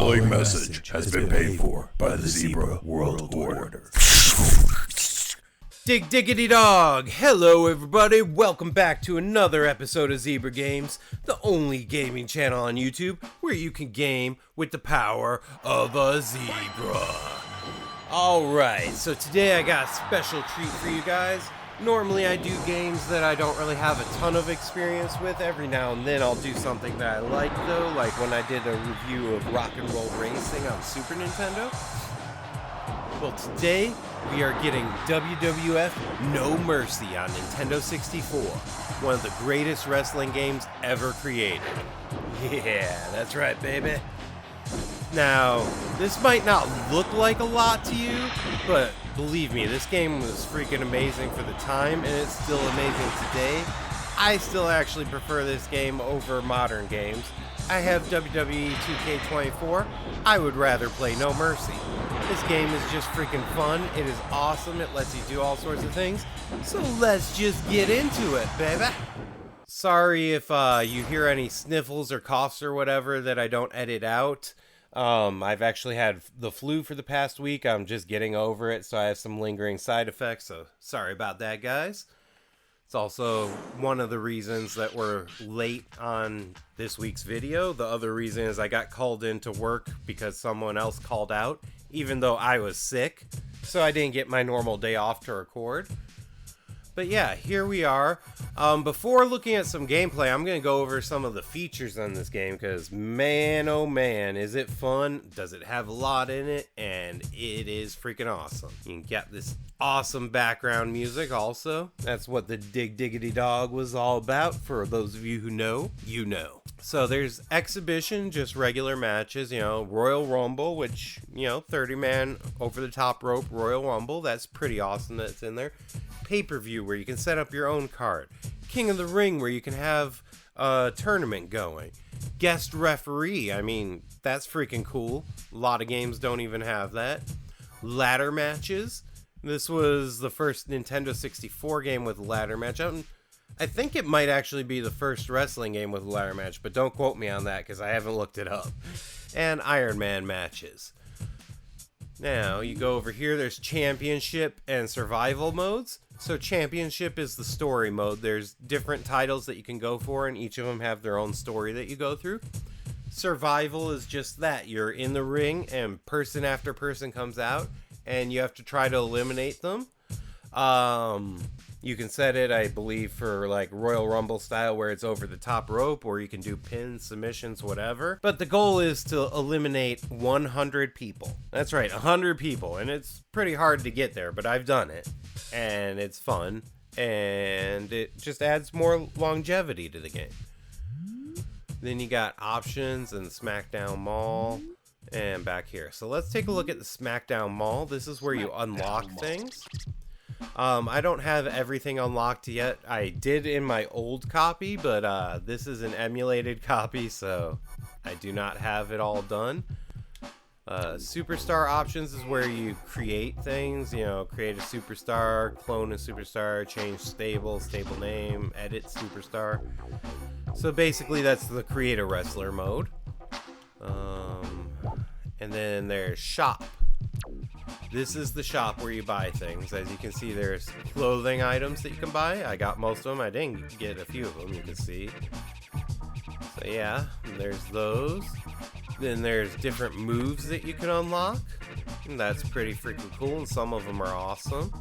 following message has been paid for by the Zebra World Order. Dig diggity dog! Hello everybody, welcome back to another episode of Zebra Games, the only gaming channel on YouTube where you can game with the power of a zebra. Alright, so today I got a special treat for you guys. Normally I do games that I don't really have a ton of experience with. Every now and then I'll do something that I like though, like when I did a review of Rock and Roll Racing on Super Nintendo. Well, today we are getting WWF No Mercy on Nintendo 64, one of the greatest wrestling games ever created. Yeah, that's right, baby. Now, this might not look like a lot to you, but believe me, this game was freaking amazing for the time, and it's still amazing today. I still actually prefer this game over modern games. I have WWE 2K24. I would rather play No Mercy. This game is just freaking fun. It is awesome. It lets you do all sorts of things. So let's just get into it, baby. Sorry if you hear any sniffles or coughs or whatever that I don't edit out. I've actually had the flu for the past week. I'm just getting over it, so I have some lingering side effects. So sorry about that, guys. It's also one of the reasons that we're late on this week's video. The other reason is I got called into work because someone else called out, even though I was sick. So I didn't get my normal day off to record. But yeah, here we are. Before looking at some gameplay, I'm going to go over some of the features on this game because man, oh man, is it fun. Does it have a lot in it? And it is freaking awesome. You can get this awesome background music also. That's what the Dig Diggity Dog was all about. For those of you who know, you know. So there's exhibition, just regular matches, you know, Royal Rumble, which, you know, 30-man over the top rope Royal Rumble. That's pretty awesome that it's in there. Pay-per-view where you can set up your own card. King of the Ring where you can have a tournament going. Guest referee, I mean, that's freaking cool. A lot of games don't even have that. Ladder matches. This was the first Nintendo 64 game with a ladder match. I think it might actually be the first wrestling game with a ladder match, but don't quote me on that because I haven't looked it up. And Iron Man matches. Now, you go over here, there's Championship and Survival modes. So Championship is the story mode. There's different titles that you can go for, and each of them have their own story that you go through. Survival is just that. You're in the ring, and person after person comes out, and you have to try to eliminate them. You can set it, I believe, for like Royal Rumble style where it's over the top rope, or you can do pins, submissions, whatever. But the goal is to eliminate 100 people. That's right, 100 people. And it's pretty hard to get there, but I've done it. And it's fun. And it just adds more longevity to the game. Then you got options and SmackDown Mall. And back here. So let's take a look at the SmackDown Mall. This is where you unlock things. I don't have everything unlocked yet. I did in my old copy, but this is an emulated copy, so I do not have it all done. Superstar options is where you create things, you know, create a superstar, clone a superstar, change stable name, edit superstar. So basically that's the create a wrestler mode. And then there's shop. This is the shop where you buy things. As you can see, there's clothing items that you can buy. I got most of them. I didn't get a few of them, you can see. So yeah, there's those. Then there's different moves that you can unlock. And that's pretty freaking cool, and some of them are awesome.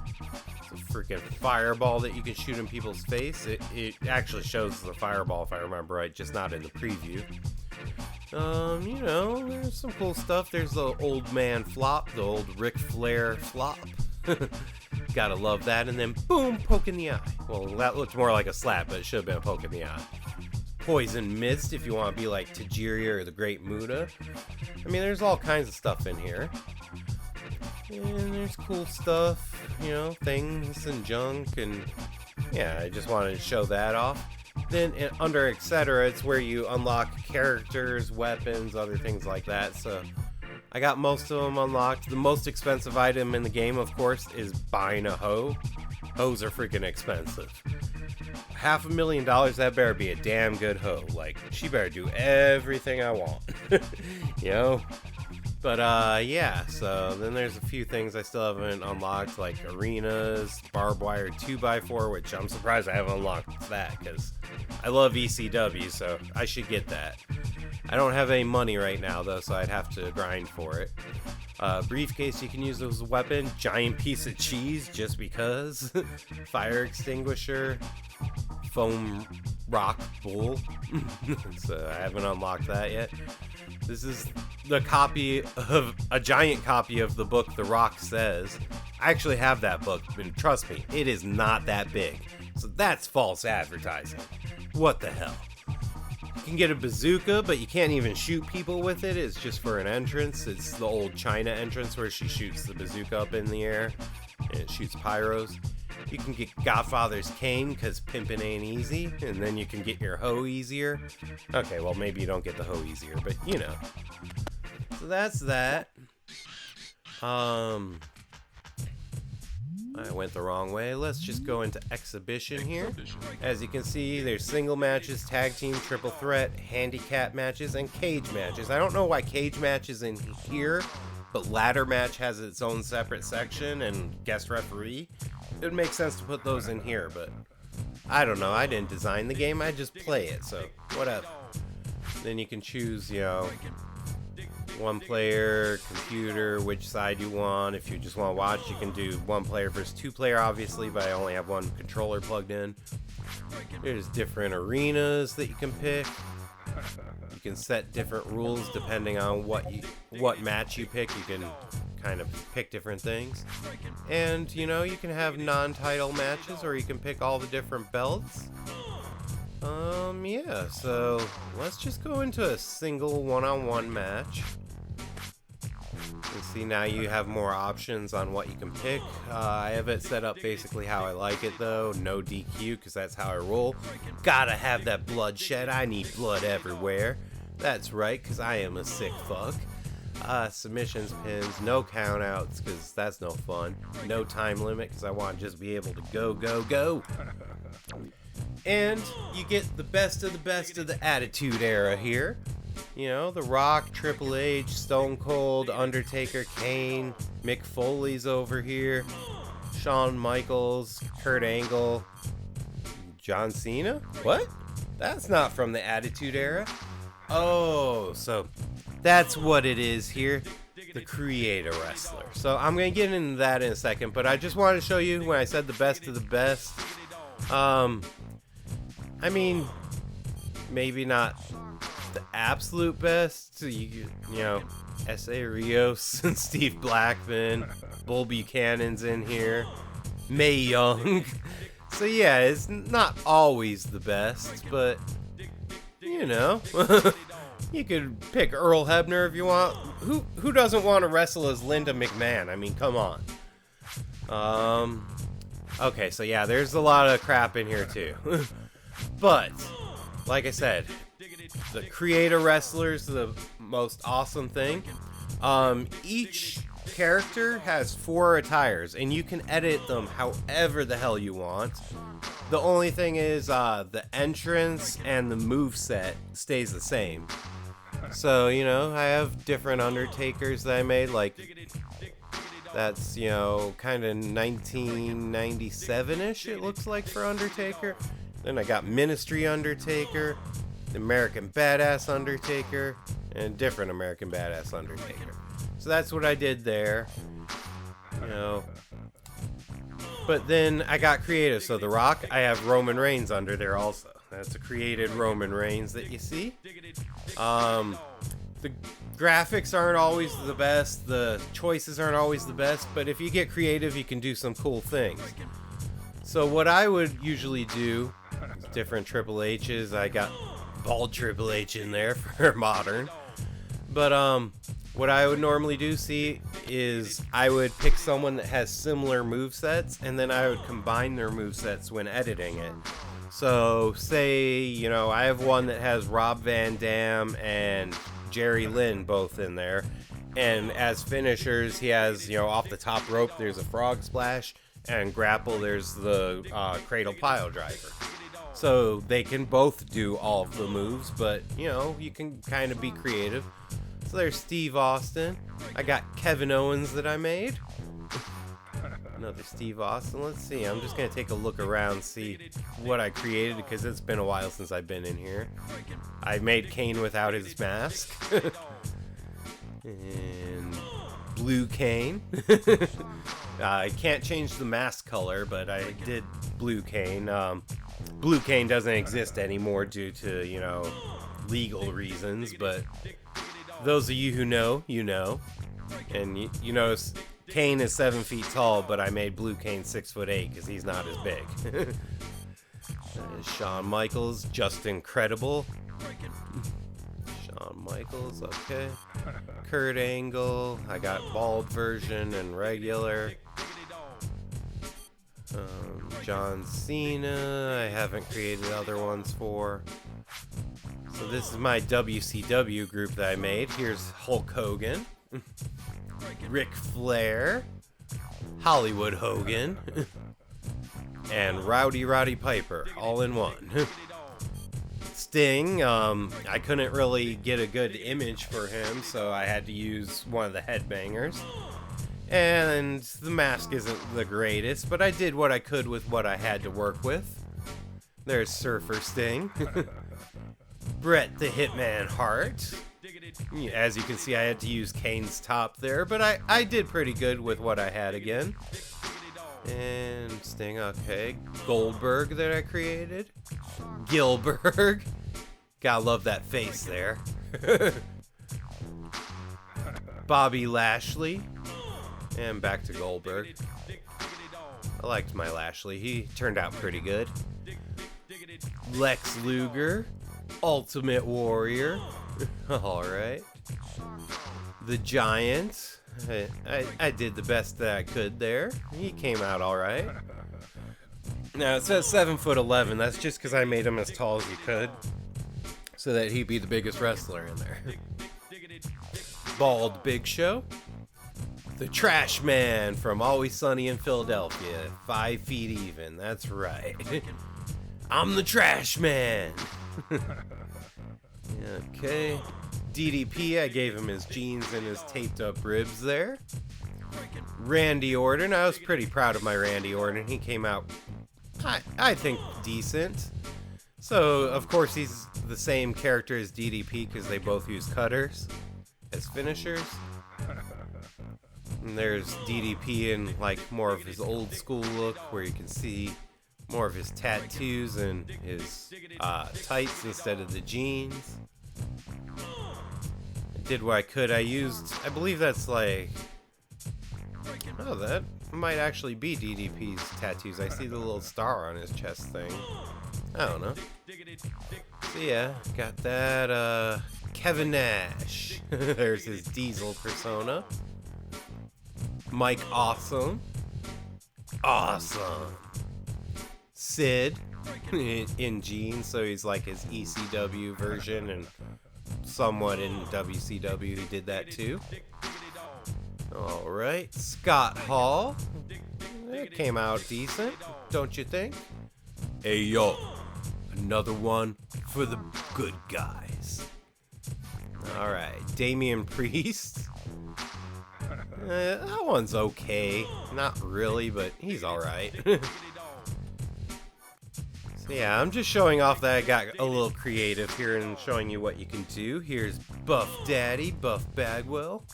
It's a freaking fireball that you can shoot in people's face. It actually shows the fireball, if I remember right, just not in the preview. You know, there's some cool stuff. There's the old man flop, the old Ric Flair flop. Gotta love that. And then, boom, poke in the eye. Well, that looked more like a slap, but it should have been a poke in the eye. Poison Mist, if you want to be like Tajiri or the Great Muta. I mean, there's all kinds of stuff in here. And there's cool stuff, you know, things and junk. And yeah, I just wanted to show that off. Then under etc, it's where you unlock characters, weapons, other things like that. So I got most of them unlocked. The most expensive item in the game, of course, is buying a hoe. Hoes are freaking expensive. $500,000, that better be a damn good hoe. Like, she better do everything I want. You know, But yeah, so then there's a few things I still haven't unlocked, like arenas, barbed wire 2x4, which I'm surprised I haven't unlocked that, because I love ECW, so I should get that. I don't have any money right now, though, so I'd have to grind for it. Briefcase you can use as a weapon, giant piece of cheese, just because. Fire extinguisher, foam rock bull. So I haven't unlocked that yet. This is the copy of a giant copy of the book The Rock Says. I actually have that book, and trust me, it is not that big. So that's false advertising. What the hell? You can get a bazooka, but you can't even shoot people with it. It's just for an entrance. It's the old China entrance where she shoots the bazooka up in the air and it shoots pyros. You can get Godfather's cane because pimping ain't easy, and then you can get your hoe easier. Okay, well, maybe you don't get the hoe easier, but you know. So that's that. I went the wrong way. Let's just go into exhibition here. As you can see, there's single matches, tag team, triple threat, handicap matches, and cage matches. I don't know why cage match is in here, but ladder match has its own separate section and guest referee. It would make sense to put those in here, but I don't know. I didn't design the game. I just play it, so whatever. Then you can choose, you know, one player, computer, which side you want. If you just want to watch, you can do one player versus two player, obviously, but I only have one controller plugged in. There's different arenas that you can pick. You can set different rules depending on what match you pick. You can kind of pick different things. And, you know, you can have non-title matches, or you can pick all the different belts. Yeah, so let's just go into a single one-on-one match. You see, now you have more options on what you can pick. I have it set up basically how I like it, though. No DQ, because that's how I roll. Gotta have that bloodshed. I need blood everywhere. That's right, because I am a sick fuck. Submissions, pins, no countouts, because that's no fun. No time limit, because I want to just be able to go, go, go. And you get the best of the Attitude Era here. You know, The Rock, Triple H, Stone Cold, Undertaker, Kane, Mick Foley's over here, Shawn Michaels, Kurt Angle, John Cena? What? That's not from the Attitude Era. Oh, so that's what it is here. The Creator Wrestler. So I'm going to get into that in a second, but I just wanted to show you when I said the best of the best. I mean, maybe not the absolute best. You know, S.A. Rios and Steve Blackman, Bull Buchanan's in here, Mae Young. So yeah, it's not always the best, but you know, you could pick Earl Hebner if you want. Who doesn't want to wrestle as Linda McMahon? I mean, come on. Okay, so yeah, there's a lot of crap in here too. But like I said, the Creator Wrestler's the most awesome thing. Each character has 4 attires, and you can edit them however the hell you want. The only thing is the entrance and the moveset stays the same. So, you know, I have different Undertakers that I made, like that's, you know, kind of 1997-ish it looks like for Undertaker. Then I got Ministry Undertaker, the American Badass Undertaker, and different American Badass Undertaker. So that's what I did there, you know. But then I got creative. So The Rock, I have Roman Reigns under there also. That's a created Roman Reigns that you see. The graphics aren't always the best. The choices aren't always the best. But if you get creative, you can do some cool things. So what I would usually do, different Triple H's. I got bald Triple H in there for modern. But what I would normally do, is I would pick someone that has similar movesets, and then I would combine their movesets when editing it. So, say, you know, I have one that has Rob Van Dam and Jerry Lynn both in there. And as finishers, he has, you know, off the top rope, there's a frog splash, and grapple, there's the cradle pile driver. So they can both do all of the moves, but, you know, you can kind of be creative. So there's Steve Austin. I got Kevin Owens that I made. Another Steve Austin. Let's see. I'm just going to take a look around, see what I created, because it's been a while since I've been in here. I made Kane without his mask. And blue Kane. I can't change the mask color, but I did blue Kane. Blue Kane doesn't exist anymore due to, you know, legal reasons, but those of you who know, you know. And you notice Kane is 7 feet tall, but I made blue Kane 6'8" because he's not as big. Shawn Michaels, just incredible. Shawn Michaels, okay. Kurt Angle, I got bald version and regular. John Cena, I haven't created other ones for. So this is my WCW group that I made. Here's Hulk Hogan, Ric Flair, Hollywood Hogan, and Rowdy Piper, all in one. Sting, I couldn't really get a good image for him, so I had to use one of the headbangers. And the mask isn't the greatest, but I did what I could with what I had to work with. There's Surfer Sting. Bret the Hitman Hart. As you can see, I had to use Kane's top there, but I did pretty good with what I had again. And Sting, okay. Goldberg that I created. Gilbert. Gotta love that face there. Bobby Lashley. And back to Goldberg. I liked my Lashley. He turned out pretty good. Lex Luger. Ultimate Warrior. Alright. The Giant. I did the best that I could there. He came out alright. Now it says 7'11". That's just because I made him as tall as you could, so that he'd be the biggest wrestler in there. Bald Big Show. The Trash Man from Always Sunny in Philadelphia. 5 feet even. That's right. I'm the Trash Man. Okay. DDP, I gave him his jeans and his taped up ribs there. Randy Orton, I was pretty proud of my Randy Orton. He came out, I think, decent. So, of course, he's the same character as DDP because they both use cutters as finishers. And there's DDP in, like, more of his old school look where you can see more of his tattoos and his tights instead of the jeans. I did what I could. I believe that's like, oh, that might actually be DDP's tattoos. I see the little star on his chest thing. I don't know. So yeah, got that. Kevin Nash. There's his Diesel persona. Mike Awesome. Awesome. Sid in jeans, so he's like his ECW version, and somewhat in WCW he did that too. Alright, Scott Hall. It came out decent, don't you think? Hey yo, another one for the good guys. Alright, Damian Priest. That one's okay. Not really, but he's alright. So yeah, I'm just showing off that I got a little creative here and showing you what you can do. Here's Buff Daddy, Buff Bagwell.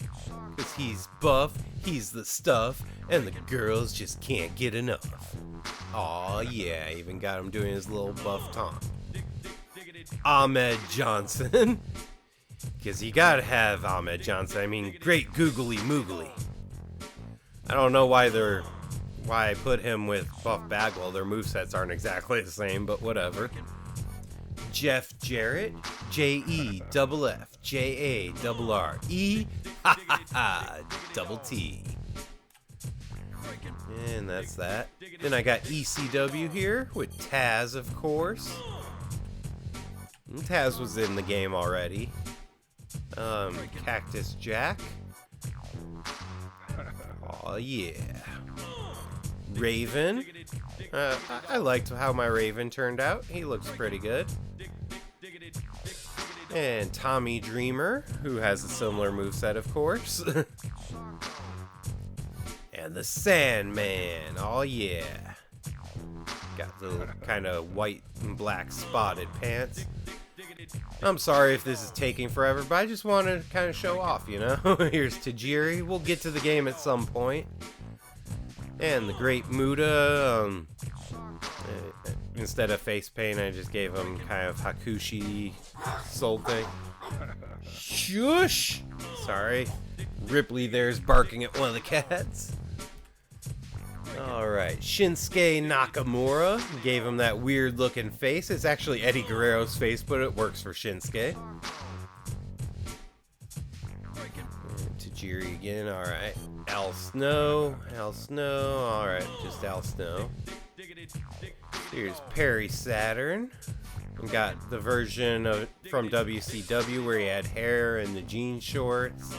Because he's buff, he's the stuff, and the girls just can't get enough. Aw, yeah, I even got him doing his little buff taunt. Ahmed Johnson. Because you gotta have Ahmed Johnson. I mean, great googly moogly. I don't know why I put him with Buff Bagwell. Their movesets aren't exactly the same, but whatever. Jeff Jarrett, JEFF, JARREE, and that's that. Then I got ECW here with Taz, of course. And Taz was in the game already. Cactus Jack. Oh yeah. Raven. I liked how my Raven turned out. He looks pretty good. And Tommy Dreamer, who has a similar moveset, of course. And the Sandman, oh yeah. Got little kind of white and black spotted pants. I'm sorry if this is taking forever, but I just want to kind of show off, you know? Here's Tajiri. We'll get to the game at some point. And the Great Muda. Instead of face paint, I just gave him kind of Hakushi soul thing. Shush! Sorry. Ripley there's barking at one of the cats. Alright, Shinsuke Nakamura. Gave him that weird looking face. It's actually Eddie Guerrero's face, but it works for Shinsuke. And Tajiri again, alright. Al Snow, alright, just Al Snow. Here's Perry Saturn. We got the version from WCW where he had hair and the jean shorts.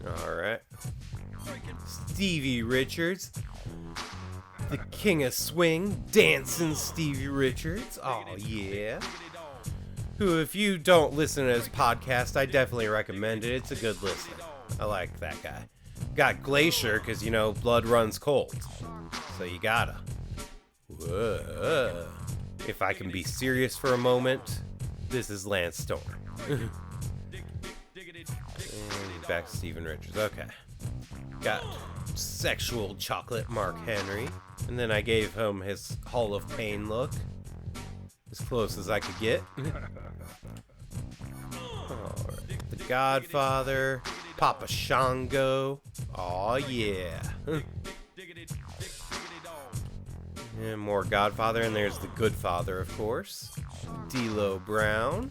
Alright. Stevie Richards. The King of Swing. Dancing Stevie Richards. Oh yeah. Who, if you don't listen to his podcast, I definitely recommend it. It's a good listen. I like that guy. Got Glacier, because, you know, blood runs cold. So you gotta. Whoa. If I can be serious for a moment, this is Lance Storm. And back to Steven Richards. Okay. Got Sexual Chocolate Mark Henry. And then I gave him his Hall of Pain look. As close as I could get. Alright. The Godfather. Papa Shango. Aw, yeah. And more Godfather, and there's the Good Father, of course. D'Lo Brown.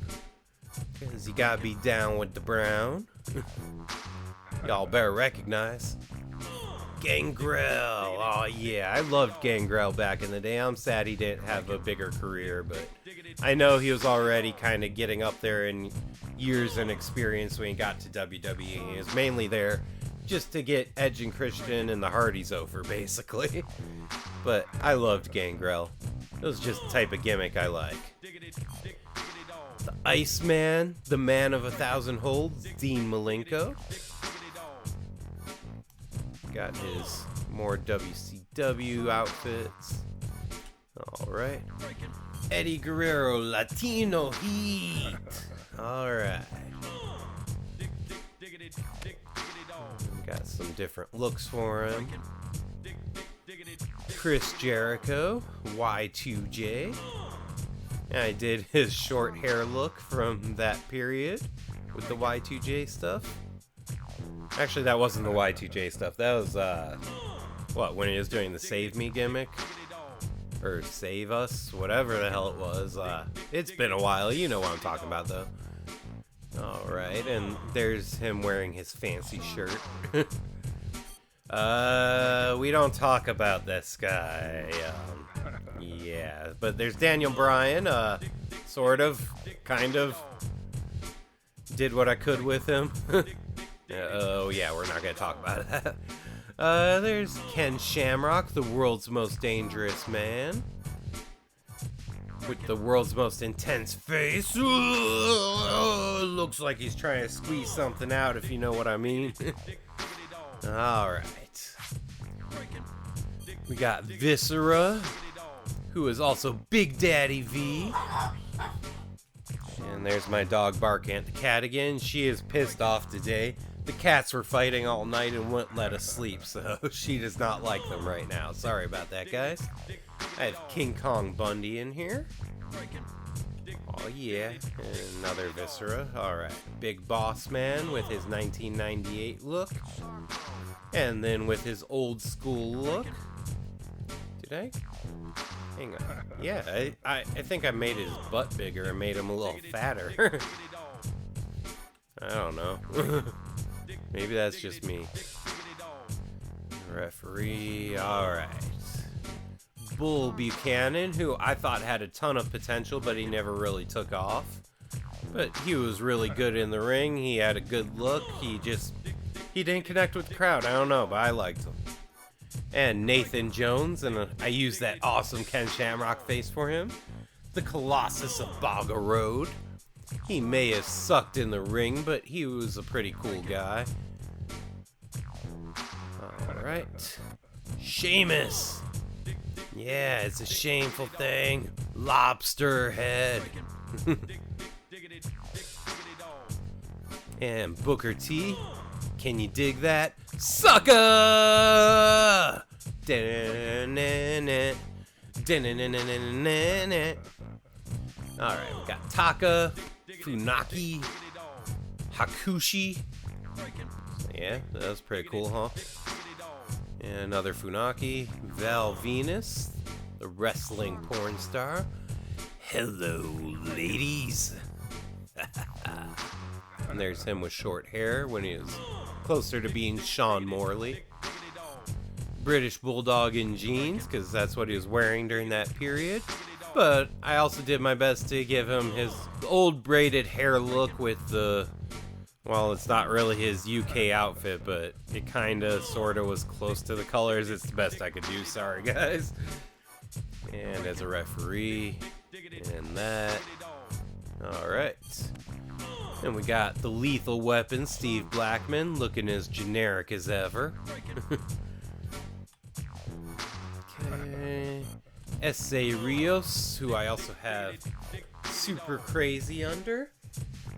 Because you gotta be down with the Brown. Y'all better recognize. Gangrel. Oh, yeah. I loved Gangrel back in the day. I'm sad he didn't have a bigger career, but I know he was already kind of getting up there in years and experience when he got to WWE. He was mainly there just to get Edge and Christian and the Hardys over, basically. But I loved Gangrel. It was just the type of gimmick I like. The Iceman, the Man of 1,000 Holds, Dean Malenko. Got his more WCW outfits. Alright. Eddie Guerrero, Latino Heat. Alright. Got some different looks for him. Chris Jericho, Y2J. I did his short hair look from that period with the Y2J stuff. Actually, that wasn't the Y2J stuff. That was, when he was doing the Save Me gimmick? Or Save Us? Whatever the hell it was. It's been a while. You know what I'm talking about, though. Alright, and there's him wearing his fancy shirt. We don't talk about this guy. Yeah, but there's Daniel Bryan. Sort of. Kind of. Did what I could with him. Oh, yeah, we're not going to talk about that. There's Ken Shamrock, the world's most dangerous man. With the world's most intense face. Looks like he's trying to squeeze something out, if you know what I mean. Alright. We got Viscera, who is also Big Daddy V. And there's my dog Bark Aunt the cat again. She is pissed off today. The cats were fighting all night and wouldn't let us sleep, so she does not like them right now. Sorry about that, guys. I have King Kong Bundy in here. Oh yeah, and another Viscera. Alright, Big Boss Man with his 1998 look. And then with his old school look. Did I? Hang on. Yeah, I think I made his butt bigger and made him a little fatter. I don't know. Maybe that's just me. Referee, alright. Bull Buchanan, who I thought had a ton of potential, but he never really took off. But he was really good in the ring. He had a good look. He didn't connect with the crowd. I don't know, but I liked him. And Nathan Jones, and I used that awesome Ken Shamrock face for him. the Colossus of Baga Road. He may have sucked in the ring, but he was a pretty cool guy. Alright. Sheamus. Yeah, it's a shameful thing. Lobster head. And Booker T. Can you dig that? Sucker! Alright, we got Taka, Funaki, Hakushi. Yeah, that was pretty cool, huh? And another Funaki, Val Venus, the wrestling porn star. Hello, ladies. And there's him with short hair when he was closer to being Sean Morley. British Bulldog in jeans, because that's what he was wearing during that period. But I also did my best to give him his old braided hair look with the, well, it's not really his UK outfit, but it kinda sorta was close to the colors. It's the best I could do, sorry guys. And as a referee, and that. Alright. And we got the Lethal Weapon, Steve Blackman, looking as generic as ever. Okay. S.A. Rios, who I also have Super Crazy under.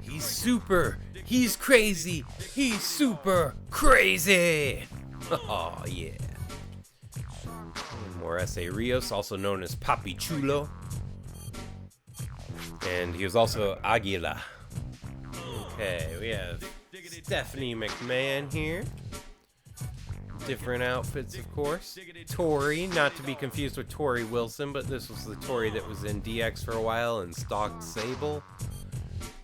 He's super, he's crazy, he's super crazy! Oh, yeah. And more S.A. Rios, also known as Papi Chulo. And he was also Aguila. Okay, we have Stephanie McMahon here. Different outfits, of course. Tori, not to be confused with Tori Wilson, but this was the Tori that was in DX for a while and stalked Sable.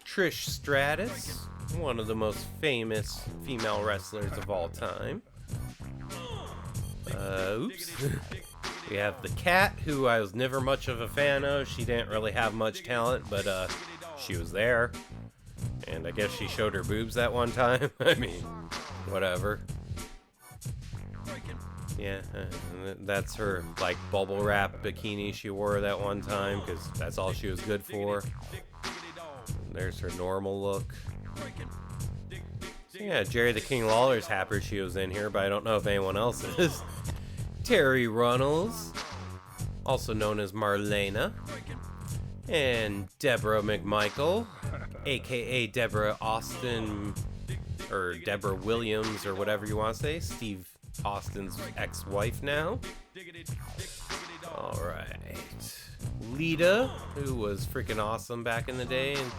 Trish Stratus, one of the most famous female wrestlers of all time. Oops. We have the Cat, who I was never much of a fan of. She didn't really have much talent, but she was there. And I guess she showed her boobs that one time. I mean, whatever. Yeah, that's her, like, bubble wrap bikini she wore that one time, because that's all she was good for. There's her normal look. So yeah, Jerry the King Lawler's happy she was in here, but I don't know if anyone else is. Terry Runnels, also known as Marlena. And Deborah McMichael, aka Deborah Austin, or Deborah Williams, or whatever you want to say. Steve Austin's ex-wife now. Alright. Lita, who was freaking awesome back in the day, and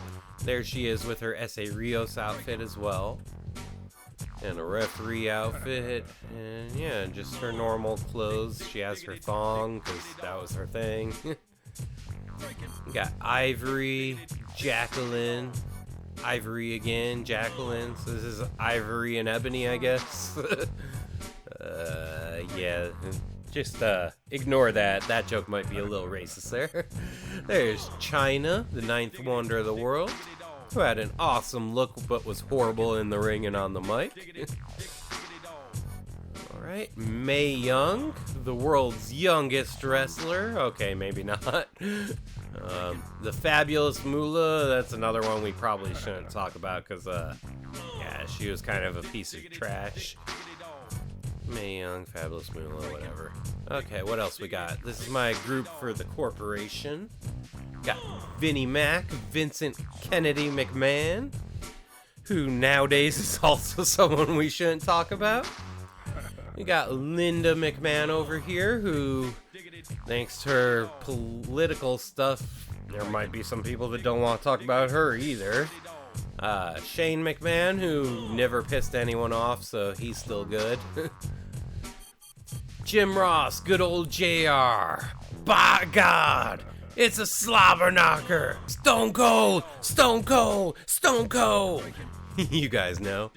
there she is with her S.A. Rios outfit as well. And a referee outfit, and yeah, just her normal clothes. She has her thong, because that was her thing. We got Ivory, Jacqueline, Ivory again, Jacqueline. So this is Ivory and Ebony, I guess. Yeah, just ignore that. That joke might be a little racist there. There's China, the ninth wonder of the world, who had an awesome look but was horrible in the ring and on the mic. Alright, Mae Young, the world's youngest wrestler. Okay, maybe not. The Fabulous Moolah, that's another one we probably shouldn't talk about because, yeah, she was kind of a piece of trash. Mae Young, Fabulous Moolah, whatever. Okay, what else we got? This is my group for the corporation. Got Vinnie Mac, Vincent Kennedy McMahon, who nowadays is also someone we shouldn't talk about. We got Linda McMahon over here, who, thanks to her political stuff, there might be some people that don't want to talk about her either. Shane McMahon, who never pissed anyone off, so he's still good. Jim Ross, good old JR. By God, it's a slobber knocker. Stone Cold, Stone Cold, Stone Cold. You guys know.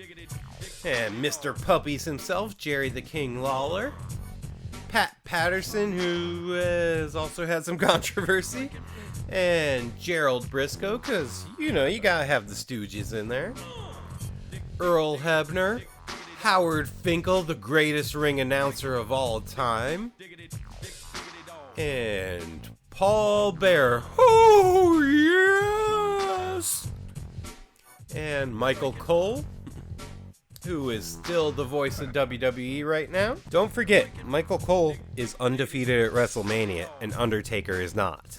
And Mr. Puppies himself, Jerry the King Lawler. Pat Patterson, who has also had some controversy. And Gerald Briscoe, because, you know, you gotta have the Stooges in there. Earl Hebner. Howard Finkel, the greatest ring announcer of all time. And Paul Bear. Oh, yes! And Michael Cole, who is still the voice of WWE right now. Don't forget, Michael Cole is undefeated at WrestleMania, and Undertaker is not.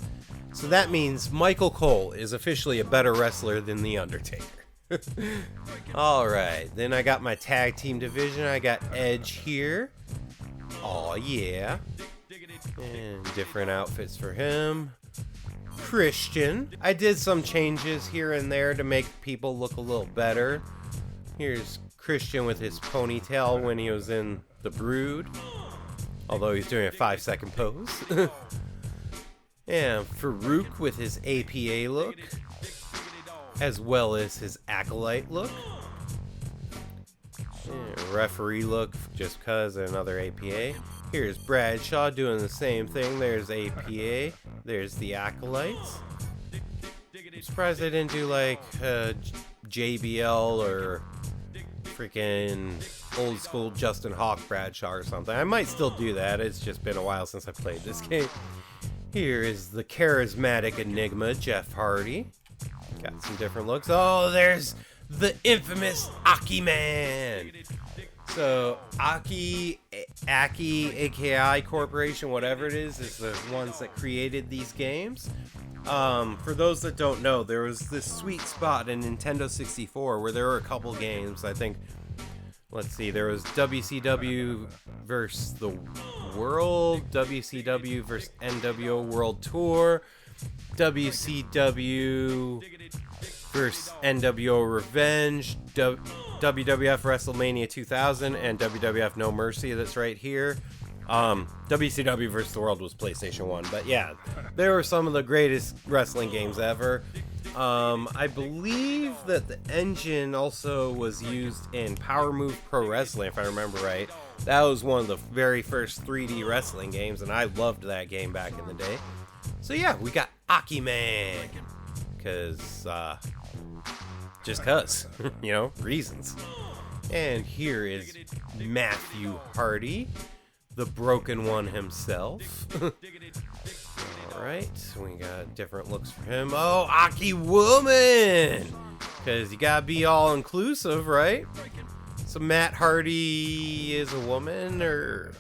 So that means Michael Cole is officially a better wrestler than The Undertaker. Alright, then I got my tag team division. I got Edge here. Aw, yeah. And different outfits for him. Christian. I did some changes here and there to make people look a little better. Here's Christian with his ponytail when he was in The Brood. Although he's doing a 5-second pose. And Farouk with his APA look. As well as his Acolyte look. And referee look, just cause, another APA. Here's Bradshaw doing the same thing. There's APA. There's the Acolytes. I'm surprised they didn't do like JBL or freaking old school Justin Hawk Bradshaw or something. I might still do that. It's just been a while since I played this game. Here is the charismatic enigma, Jeff Hardy. Got some different looks. Oh, there's the infamous Aki Man. So, Aki, AKI Corporation, whatever it is the ones that created these games. For those that don't know, there was this sweet spot in Nintendo 64 where there were a couple games. I think, let's see, there was WCW versus the World, WCW versus NWO World Tour, WCW versus NWO Revenge, WWF WrestleMania 2000, and WWF No Mercy. That's right here. WCW versus the World was PlayStation 1. But yeah, they were some of the greatest wrestling games ever. I believe that the engine also was used in Power Move Pro Wrestling, if I remember right. That was one of the very first 3D wrestling games, and I loved that game back in the day. So yeah, we got Aki Man. Just cuz, you know, reasons. And here is Matthew Hardy, the broken one himself. Alright, we got different looks for him. Oh, Aki Woman! Because you gotta be all inclusive, right? So Matt Hardy is a woman, or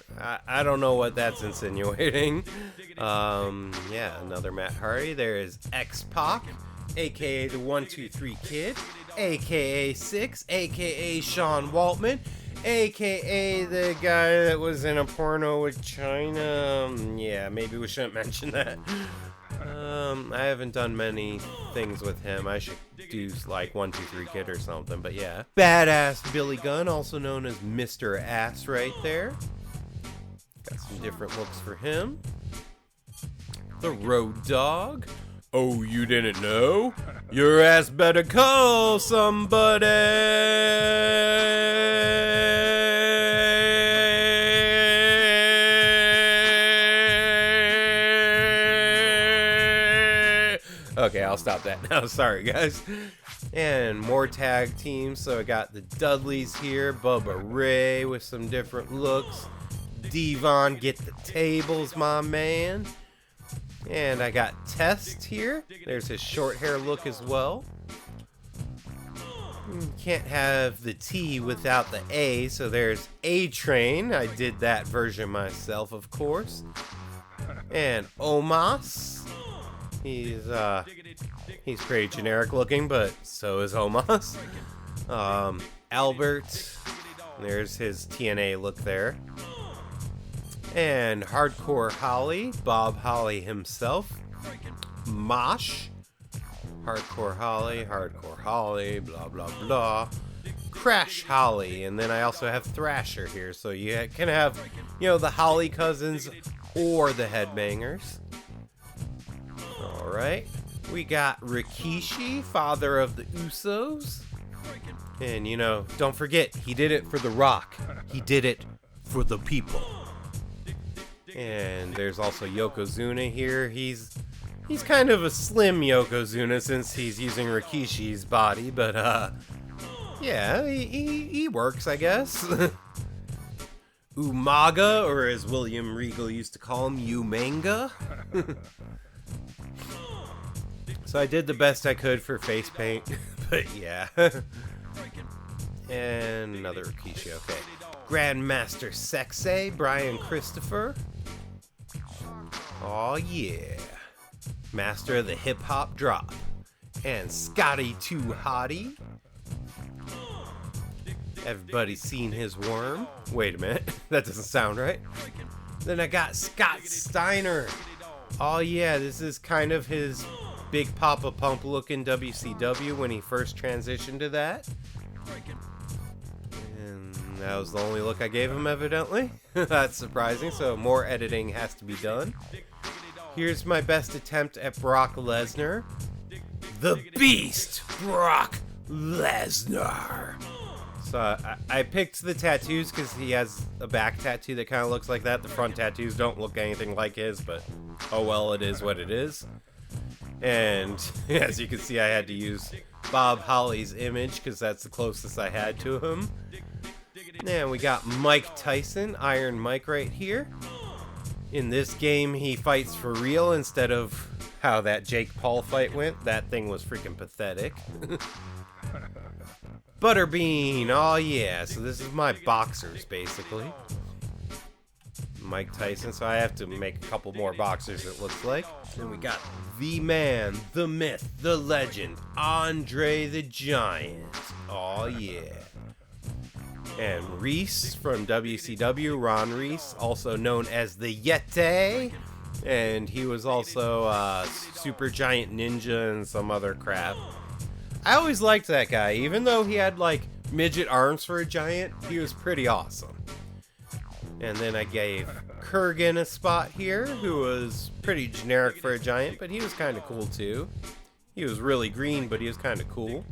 I don't know what that's insinuating. Yeah, another Matt Hardy. There is X-Pac, aka the 123 Kid, aka Six, aka Sean Waltman, aka the guy that was in a porno with China. Yeah, maybe we shouldn't mention that. I haven't done many things with him. I should do like 123 Kid or something, but yeah. Badass Billy Gunn, also known as Mr. Ass right there. Got some different looks for him. The Road Dogg. Oh, you didn't know? Your ass better call somebody! Okay, I'll stop that now. Sorry, guys. And more tag teams. So I got the Dudleys here. Bubba Ray with some different looks. Devon, get the tables, my man. And I got Test here. There's his short hair look as well. You can't have the T without the A, so there's A-Train. I did that version myself, of course. And Omos. He's pretty generic looking, but so is Omos. Albert. There's his TNA look there. And Hardcore Holly, Bob Holly himself. Mosh. Hardcore Holly, blah, blah, blah. Crash Holly. And then I also have Thrasher here. So you can have, you know, the Holly cousins or the Headbangers. Alright. We got Rikishi, father of the Usos. And, you know, don't forget, he did it for The Rock. He did it for the people. And there's also Yokozuna here. He's kind of a slim Yokozuna since he's using Rikishi's body, but yeah, he works, I guess. Umaga, or as William Regal used to call him, Umanga. So I did the best I could for face paint, but yeah. And another Rikishi, okay. Grandmaster Sexay, Brian Christopher. Oh yeah. Master of the Hip Hop Drop. And Scotty Too Hottie. Everybody's seen his worm. Wait a minute, that doesn't sound right. Then I got Scott Steiner. Oh yeah, this is kind of his Big Papa Pump look in WCW when he first transitioned to that. And that was the only look I gave him, evidently. That's surprising, so more editing has to be done. Here's my best attempt at Brock Lesnar. The Beast, Brock Lesnar. So I picked the tattoos because he has a back tattoo that kind of looks like that. The front tattoos don't look anything like his, but oh well, it is what it is. And as you can see, I had to use Bob Holly's image because that's the closest I had to him. And we got Mike Tyson, Iron Mike right here. In this game, he fights for real instead of how that Jake Paul fight went. That thing was freaking pathetic. Butterbean, oh yeah, so this is my boxers, basically. Mike Tyson, so I have to make a couple more boxers, it looks like. Then we got the man, the myth, the legend, Andre the Giant. Oh yeah. And Reese from WCW, Ron Reese, also known as the Yeti. And he was also Super Giant Ninja and some other crap. I always liked that guy, even though he had like midget arms for a giant, he was pretty awesome. And then I gave Kurgan a spot here, who was pretty generic for a giant, but he was kind of cool too. He was really green, but he was kind of cool.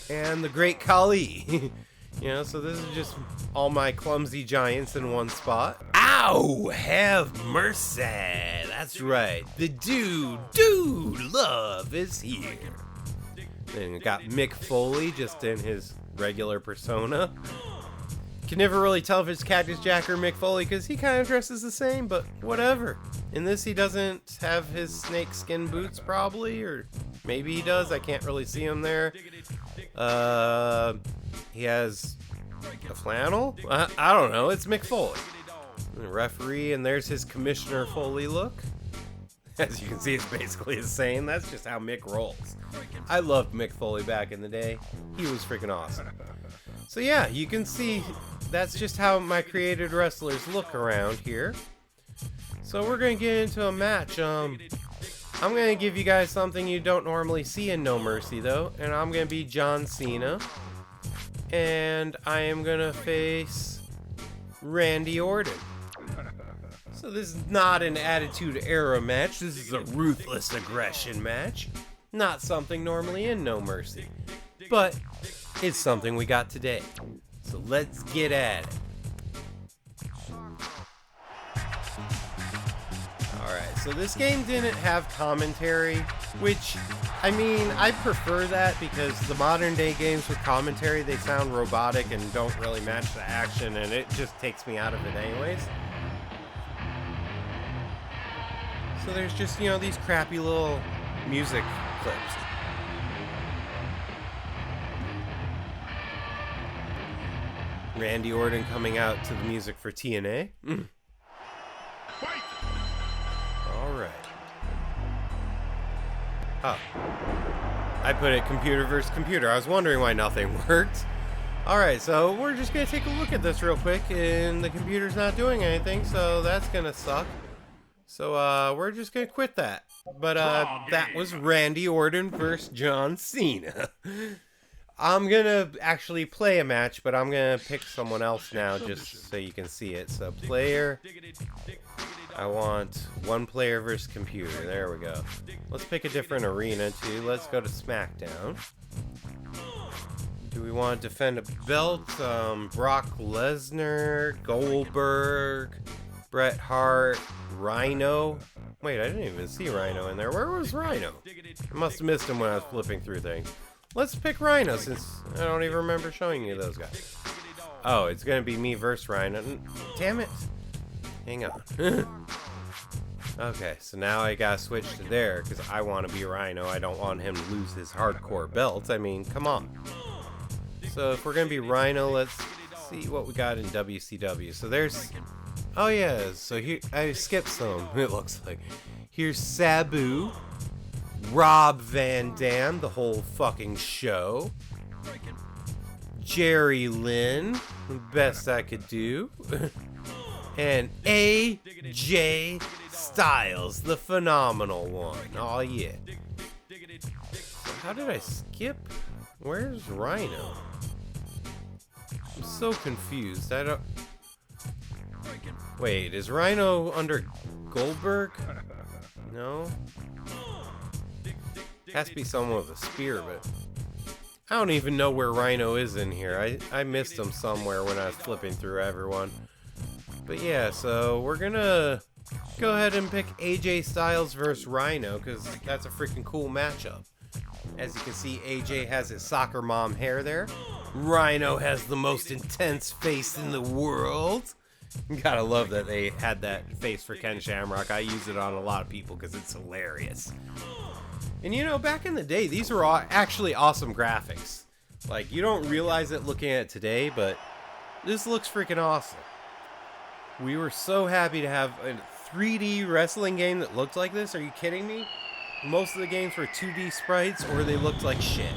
And the Great Khali. You know, so this is just all my clumsy giants in one spot. Ow! Have mercy! That's right, the Dude Love is here. Then we got Mick Foley just in his regular persona. Can never really tell if it's Cactus Jack or Mick Foley because he kind of dresses the same, but whatever. In this, he doesn't have his snake skin boots, probably, or maybe he does. I can't really see him there. He has a flannel? I don't know. It's Mick Foley. The referee, and there's his Commissioner Foley look. As you can see, it's basically the same. That's just how Mick rolls. I loved Mick Foley back in the day. He was freaking awesome. So yeah, you can see that's just how my created wrestlers look around here. So we're going to get into a match. I'm going to give you guys something you don't normally see in No Mercy, though. And I'm going to be John Cena. And I am going to face Randy Orton. So this is not an Attitude Era match. This is a Ruthless Aggression match. Not something normally in No Mercy. But it's something we got today. So let's get at it. Alright, so this game didn't have commentary, which, I mean, I prefer that because the modern day games with commentary, they sound robotic and don't really match the action, and it just takes me out of it anyways. So there's just, you know, these crappy little music clips. Randy Orton coming out to the music for TNA. Alright. Oh. I put it computer versus computer. I was wondering why nothing worked. Alright, so we're just going to take a look at this real quick, and the computer's not doing anything, so that's going to suck. So, we're just going to quit that. But, that was Randy Orton versus John Cena. I'm going to actually play a match, but I'm going to pick someone else now just so you can see it. So, player. I want one player versus computer. There we go. Let's pick a different arena, too. Let's go to SmackDown. Do we want to defend a belt? Brock Lesnar, Goldberg, Bret Hart, Rhino. Wait, I didn't even see Rhino in there. Where was Rhino? I must have missed him when I was flipping through things. Let's pick Rhino since I don't even remember showing you those guys. Oh, it's going to be me versus Rhino. Damn it. Hang on. Okay, so now I gotta switch to there because I want to be Rhino. I don't want him to lose his hardcore belt. I mean, come on. So if we're gonna be Rhino, let's see what we got in WCW. So there's, oh yeah, so here I skipped some. It looks like here's Sabu, Rob Van Dam, the whole fucking show, Jerry Lynn, the best I could do, and AJ Styles, the phenomenal one. Oh yeah. So how did I skip? Where's Rhino? I'm so confused. I don't. Wait, is Rhino under Goldberg? No. Has to be someone with a spear, but I don't even know where Rhino is in here. I missed him somewhere when I was flipping through everyone. But yeah, so we're gonna go ahead and pick AJ Styles versus Rhino because that's a freaking cool matchup. As you can see, AJ has his soccer mom hair there. Rhino has the most intense face in the world. Gotta love that they had that face for Ken Shamrock. I use it on a lot of people because it's hilarious. And you know, back in the day, these were actually awesome graphics. Like, you don't realize it looking at it today, but this looks freaking awesome. We were so happy to have a 3D wrestling game that looked like this. Are you kidding me? Most of the games were 2D sprites or they looked like shit.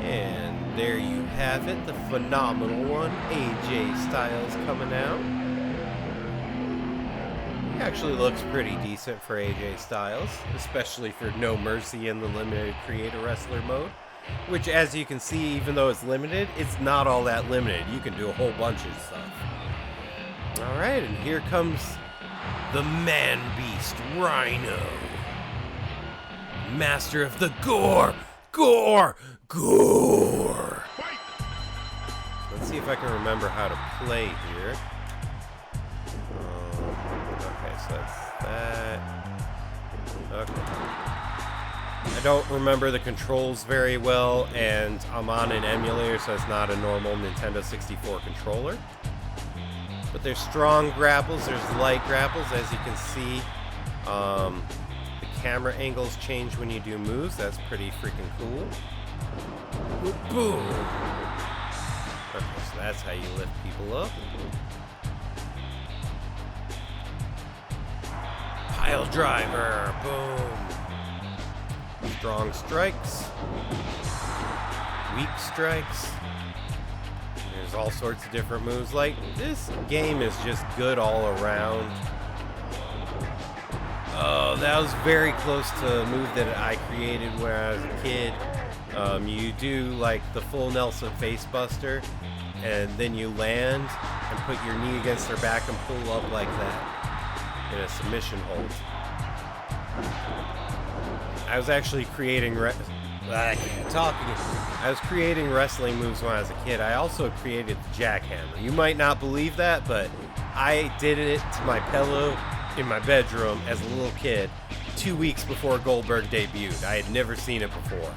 And there you have it, the phenomenal one, AJ Styles coming out. He actually looks pretty decent for AJ Styles, especially for No Mercy in the limited creator wrestler mode. Which, as you can see, even though it's limited, it's not all that limited. You can do a whole bunch of stuff. Alright, and here comes the man-beast Rhino. Master of the gore! Gore! Gore! Let's see if I can remember how to play here. Okay, so that's that. Okay. I don't remember the controls very well, and I'm on an emulator, so it's not a normal Nintendo 64 controller. But there's strong grapples, there's light grapples, as you can see. The camera angles change when you do moves. That's pretty freaking cool. Boom! Okay, so that's how you lift people up. Pile driver! Boom! Strong strikes, weak strikes. There's all sorts of different moves. Like, this game is just good all around. Oh, that was very close to a move that I created when I was a kid. You do like the full Nelson face buster, and then you land and put your knee against their back and pull up like that in a submission hold. I was actually creating I was creating wrestling moves when I was a kid. I also created the jackhammer. You might not believe that, but I did it to my pillow in my bedroom as a little kid 2 weeks before Goldberg debuted. I had never seen it before.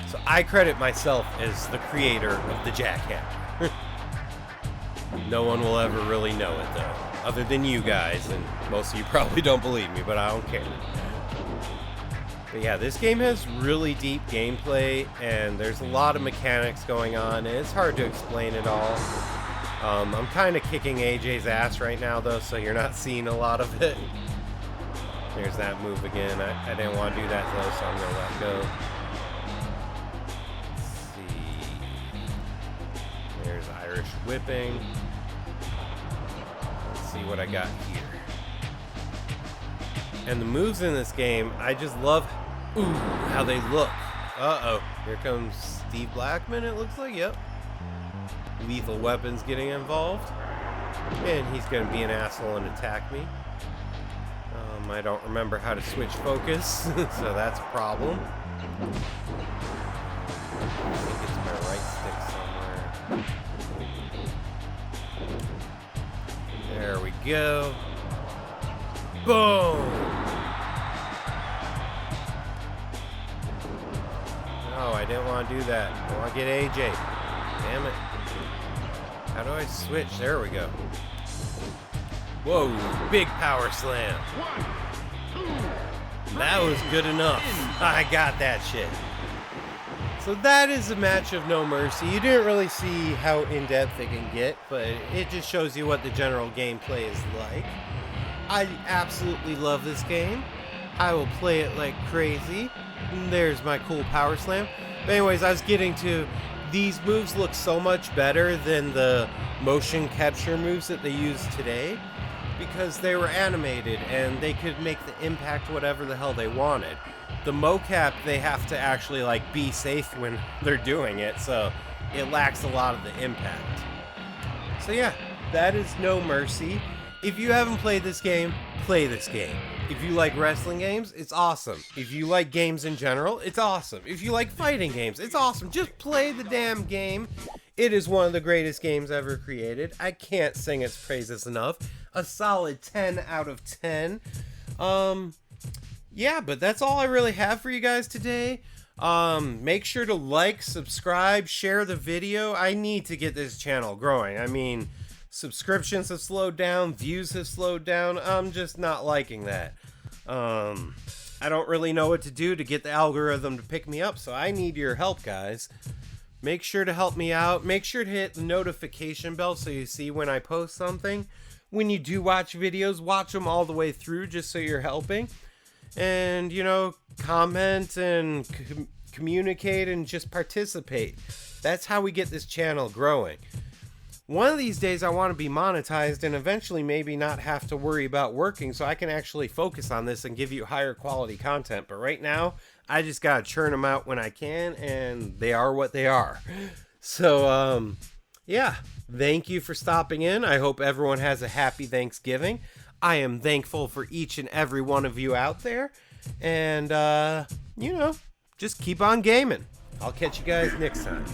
So I credit myself as the creator of the jackhammer. No one will ever really know it though, other than you guys, and most of you probably don't believe me, but I don't care. But yeah, this game has really deep gameplay, and there's a lot of mechanics going on, and it's hard to explain it all. I'm kind of kicking AJ's ass right now, though, so you're not seeing a lot of it. There's that move again. I didn't want to do that, though, so I'm going to let go. Let's see. There's Irish whipping. Let's see what I got here. And the moves in this game, I just love how they look. Uh-oh. Here comes Steve Blackman, it looks like. Yep. Lethal Weapon's getting involved. And he's going to be an asshole and attack me. I don't remember how to switch focus, so that's a problem. I think it's my right stick somewhere. There we go. Boom! No, I didn't want to do that. I want to get AJ. Damn it. How do I switch? There we go. Whoa, big power slam. That was good enough. I got that shit. So that is a match of No Mercy. You didn't really see how in-depth it can get, but it just shows you what the general gameplay is like. I absolutely love this game. I will play it like crazy. There's my cool power slam. But anyways, I was getting to, these moves look so much better than the motion capture moves that they use today, because they were animated and they could make the impact whatever the hell they wanted. The mocap, they have to actually like be safe when they're doing it, so it lacks a lot of the impact. So yeah, that is No Mercy. If you haven't played this game, play this game. If you like wrestling games, it's awesome. If you like games in general, it's awesome. If you like fighting games, it's awesome. Just play the damn game. It is one of the greatest games ever created. I can't sing its praises enough. A solid 10 out of 10. Yeah, but that's all I really have for you guys today. Make sure to like, subscribe, share the video. I need to get this channel growing. I mean, subscriptions have slowed down, views have slowed down. I'm just not liking that. I don't really know what to do to get the algorithm to pick me up, so I need your help, guys. Make sure to help me out. Make sure to hit the notification bell so you see when I post something. When you do watch videos, watch them all the way through just so you're helping. And, you know, comment and communicate and just participate. That's how we get this channel growing. One of these days I want to be monetized and eventually maybe not have to worry about working, so I can actually focus on this and give you higher quality content. But right now, I just gotta churn them out when I can, and they are what they are. So, yeah, thank you for stopping in. I hope everyone has a happy Thanksgiving. I am thankful for each and every one of you out there. And, you know, just keep on gaming. I'll catch you guys next time.